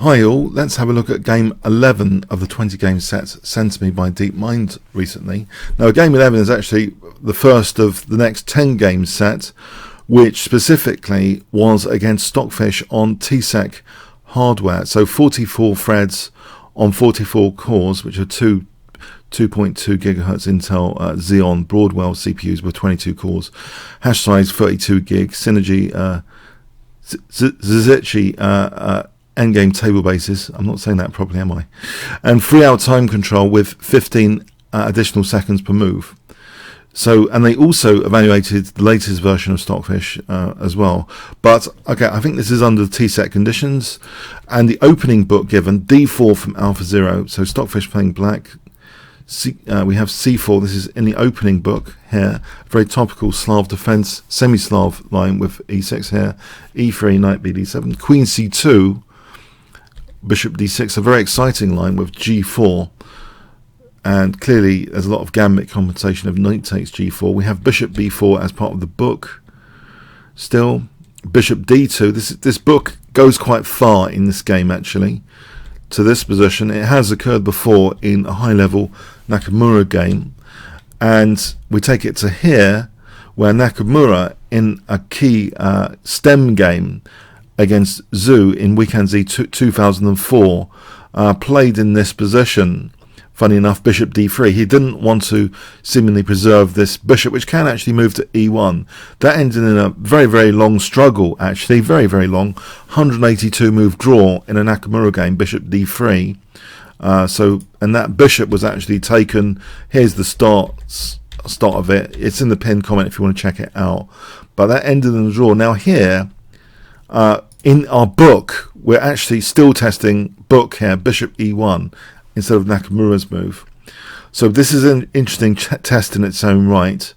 Hi all, let's have a look at game 11 of the 20 game set sent to me by DeepMind recently. Now game 11 is actually the first of the next 10 game set, which specifically was against Stockfish on TCEC hardware. So 44 threads on 44 cores, which are 2.2 gigahertz Intel Xeon Broadwell CPUs with 22 cores, hash size 32 gig, Synergy Zizichi endgame table basis. I'm not saying that properly, am I? And 3 hour time control with 15 additional seconds per move. So, and they also evaluated the latest version of Stockfish as well. But okay, I think this is under the TCEC conditions, and the opening book given D4 from AlphaGo Zero. So Stockfish playing black. We have C4. This is in the opening book here. Very topical Slav defense, semi-Slav line with E6 here. E3, knight BD7, Queen C2. Bishop d6, a very exciting line with g4, and clearly there's a lot of gambit compensation of knight takes g4. We have bishop b4 as part of the book. Still, bishop d2. This book goes quite far in this game actually to this position. It has occurred before in a high-level Nakamura game, and we take it to here where Nakamura in a key stem game against Zhu in Weekend Z 2004 played in this position. Funny enough, bishop d3. He didn't want to seemingly preserve this bishop, which can actually move to e1. That ended in a very, very long struggle, actually, very, very long. 182 move draw in a Nakamura game, bishop d3. And that bishop was actually taken. Here's the start of it. It's in the pinned comment if you want to check it out. But that ended in a draw. Now here, in our book, we're actually still testing book here, bishop e1, instead of Nakamura's move. So this is an interesting test in its own right.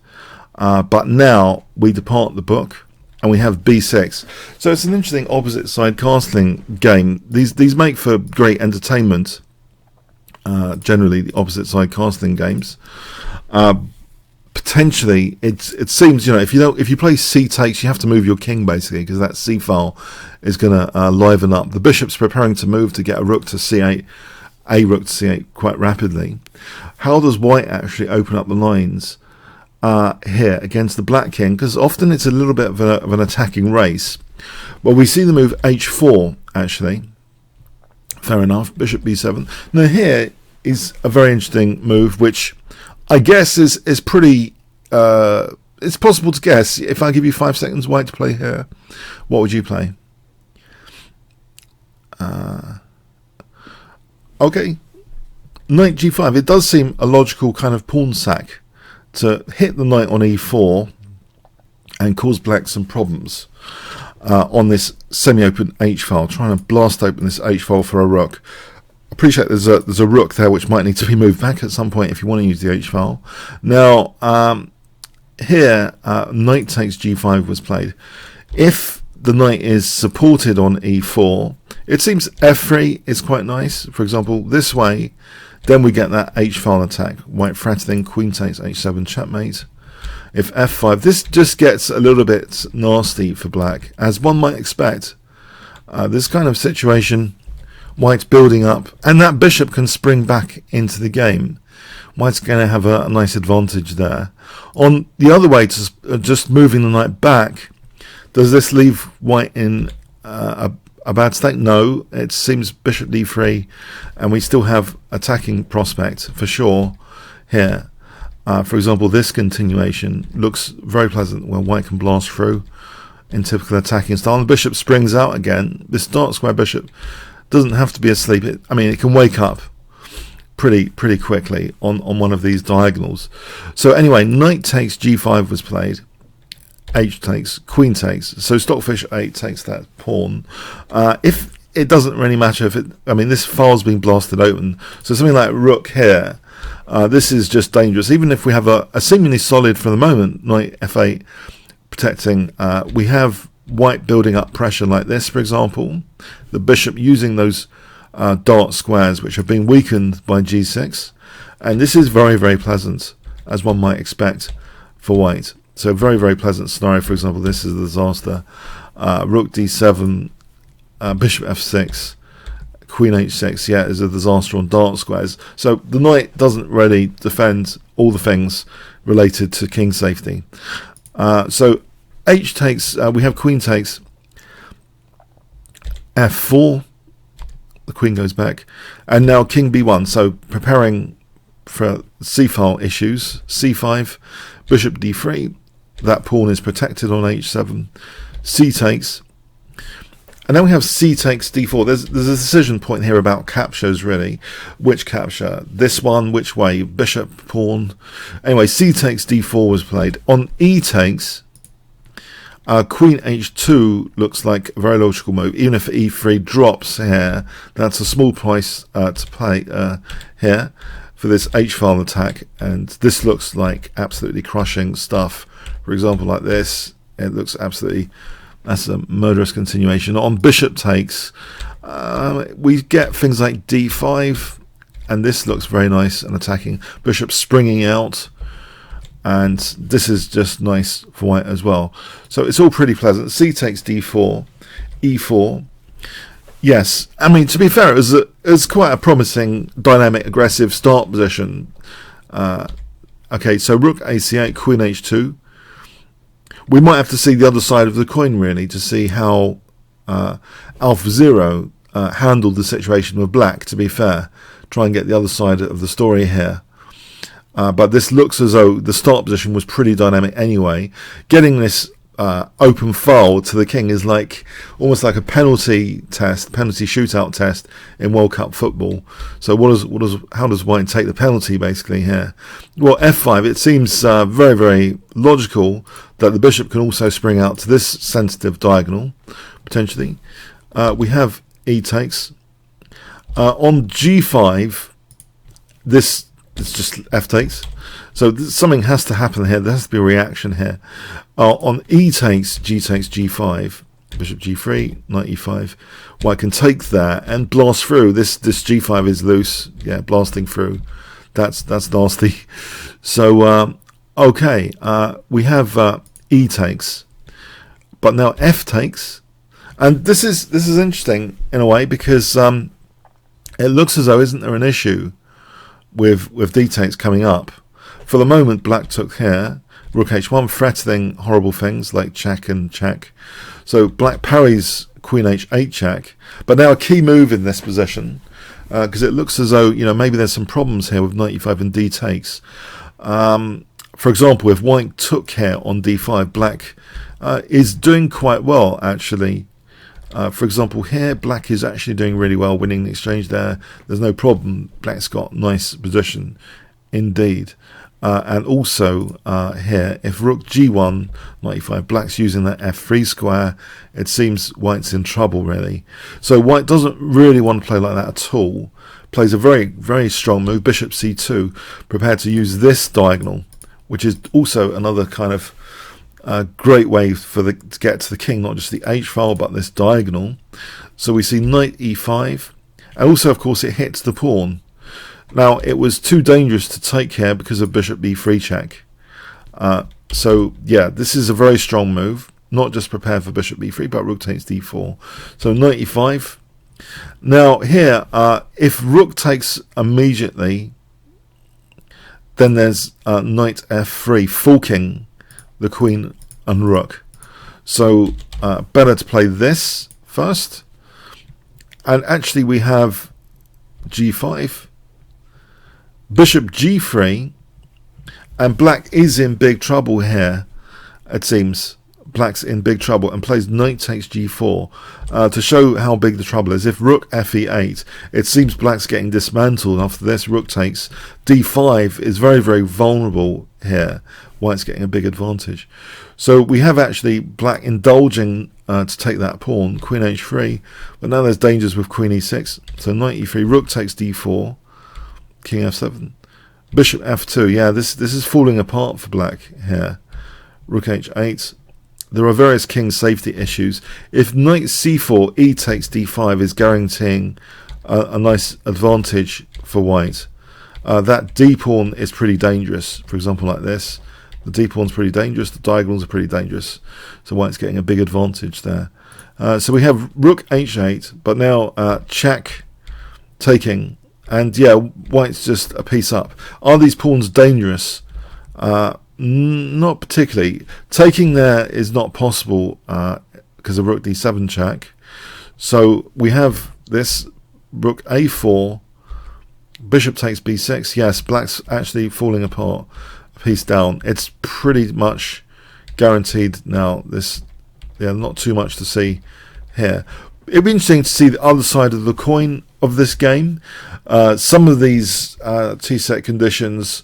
But now we depart the book and we have b6. So it's an interesting opposite side castling game. These make for great entertainment. Generally, the opposite side castling games. Potentially, it seems, you know, if you play c takes, you have to move your king basically, because that c file is going to liven up. The bishop's preparing to move to get a rook to c8, a rook to c8 quite rapidly. How does white actually open up the lines here against the black king? Because often it's a little bit of an attacking race. Well, we see the move h4 actually. Fair enough. Bishop b7. Now here is a very interesting move, which I guess is pretty. It's possible to guess. If I give you 5 seconds, white to play here, what would you play? Okay, knight g5. It does seem a logical kind of pawn sack to hit the knight on e4 and cause black some problems on this semi-open h file. Trying to blast open this h file for a rook. Appreciate there's a rook there which might need to be moved back at some point if you want to use the h file. Now here knight takes g5 was played. If the knight is supported on e4, it seems f3 is quite nice. For example, this way, then we get that h file attack. White threatening, queen takes h7 checkmate. If f5, this just gets a little bit nasty for black, as one might expect. This kind of situation, white's building up, and that bishop can spring back into the game. White's going to have a nice advantage there. On the other way, to just moving the knight back, does this leave white in a bad state? No, it seems bishop d3, and we still have attacking prospect for sure here. For example, this continuation looks very pleasant where white can blast through in typical attacking style. And the bishop springs out again. This dark square bishop doesn't have to be asleep. It can wake up pretty quickly on one of these diagonals. So anyway, knight takes g5 was played. H takes, queen takes. So Stockfish 8 takes that pawn. If it doesn't really matter if this file's being blasted open. So something like rook here. This is just dangerous. Even if we have a seemingly solid, for the moment, knight f8 protecting, we have white building up pressure like this, for example. The bishop using those dark squares, which have been weakened by g6. And this is very, very pleasant, as one might expect for white. So very, very pleasant scenario. For example, this is a disaster. Rook d7, bishop f6, queen h6, yeah, is a disaster on dark squares. So the knight doesn't really defend all the things related to king safety. So h takes, we have queen takes f4, the queen goes back, and now king b1, so preparing for c-file issues. c5, bishop d3, that pawn is protected on h7, c takes, and then we have c takes d4. There's a decision point here about captures, really. Which capture? This one, which way? Bishop, pawn. Anyway, c takes d4 was played. On e takes, queen h2 looks like a very logical move. Even if e3 drops here, that's a small price to pay here for this h-file attack. And this looks like absolutely crushing stuff. For example, like this, it looks absolutely... That's a murderous continuation. On bishop takes, we get things like d5, and this looks very nice and attacking. Bishop springing out, and this is just nice for white as well. So it's all pretty pleasant. C takes d4, e4. Yes, I mean, to be fair, it was quite a promising, dynamic, aggressive start position. Okay, so rook ac8, queen h2. We might have to see the other side of the coin, really, to see how AlphaGo Zero handled the situation with black, to be fair. Try and get the other side of the story here. But this looks as though the start position was pretty dynamic anyway. Getting this open file to the king is like almost like a penalty shootout test in World Cup football. So how does white take the penalty basically here? Well, f5, it seems very, very logical that the bishop can also spring out to this sensitive diagonal, potentially. We have e takes. On g5, this is just f takes. So something has to happen here. There has to be a reaction here. On e takes, g takes g5, bishop g3, knight e5. White can take that and blast through. This g5 is loose. Yeah, blasting through. That's nasty. So okay, we have e takes, but now f takes, and this is interesting in a way because it looks as though isn't there an issue with d takes coming up. For the moment, black took here, rook h1, threatening horrible things like check and check. So black parries queen h8 check, but now a key move in this position, because it looks as though, you know, maybe there's some problems here with knight e5 and d takes. For example, if white took here on d5, black is doing quite well, actually. For example, here, black is actually doing really well, winning the exchange there. There's no problem. Black's got nice position, indeed. And also here, if rook g1, knight e5, black's using that f3 square, it seems white's in trouble, really. So white doesn't really want to play like that at all. Plays a very, very strong move, bishop c2, prepared to use this diagonal, which is also another kind of great way to get to the king, not just the h-file, but this diagonal. So we see knight e5, and also, of course, it hits the pawn. Now, it was too dangerous to take here because of bishop b3 check. So, yeah, this is a very strong move. Not just prepared for bishop b3, but rook takes d4. So, knight e5. Now, here, if rook takes immediately, then there's knight f3, forking the queen and rook. So, better to play this first. And actually, we have g5. Bishop g3, and black is in big trouble here, it seems. Black's in big trouble and plays knight takes g4 to show how big the trouble is. If rook fe8, it seems black's getting dismantled after this. Rook takes d5 is very, very vulnerable here. White's getting a big advantage. So we have actually black indulging to take that pawn, queen h3, but now there's dangers with queen e6. So knight e3, rook takes d4, king f7, bishop f2. Yeah, this is falling apart for black here. Rook h8. There are various king safety issues. If knight c4, e takes d5 is guaranteeing a nice advantage for white. That d pawn is pretty dangerous. For example, like this, the d pawn's pretty dangerous. The diagonals are pretty dangerous. So white's getting a big advantage there. So we have rook h8, but now check taking, and yeah, white's just a piece up. Are these pawns dangerous? Not particularly. Taking there is not possible because of rook d7 check. So we have this rook a4, bishop takes b6. Yes, black's actually falling apart, a piece down. It's pretty much guaranteed now. This, yeah, not too much to see here. It'd be interesting to see the other side of the coin of this game. Some of these TCEC conditions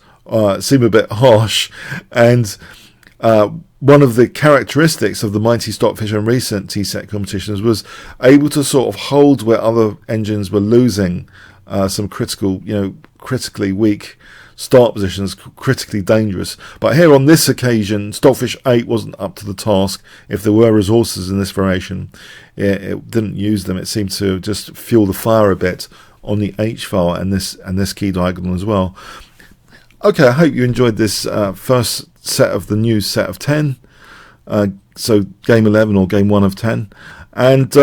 seem a bit harsh, and one of the characteristics of the mighty Stockfish and recent TCEC competitions was able to sort of hold where other engines were losing some critical, critically weak start positions, critically dangerous. But here on this occasion, Stockfish 8 wasn't up to the task. If there were resources in this variation, it didn't use them. It seemed to just fuel the fire a bit on the H file and this key diagonal as well. Okay, I hope you enjoyed this first set of the new set of 10. So game 11 or game 1 of 10. And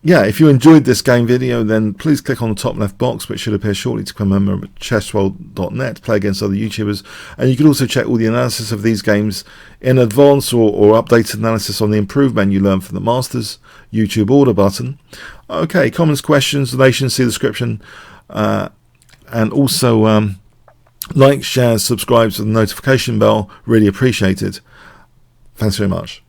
yeah, if you enjoyed this game video, then please click on the top left box, which should appear shortly, to become a member of chessworld.net, play against other YouTubers. And you can also check all the analysis of these games in advance or updated analysis on the improved menu learned from the Masters YouTube order button. Okay, comments, questions, donations, see the description. And also like, share, subscribe to the notification bell. Really appreciated. Thanks very much.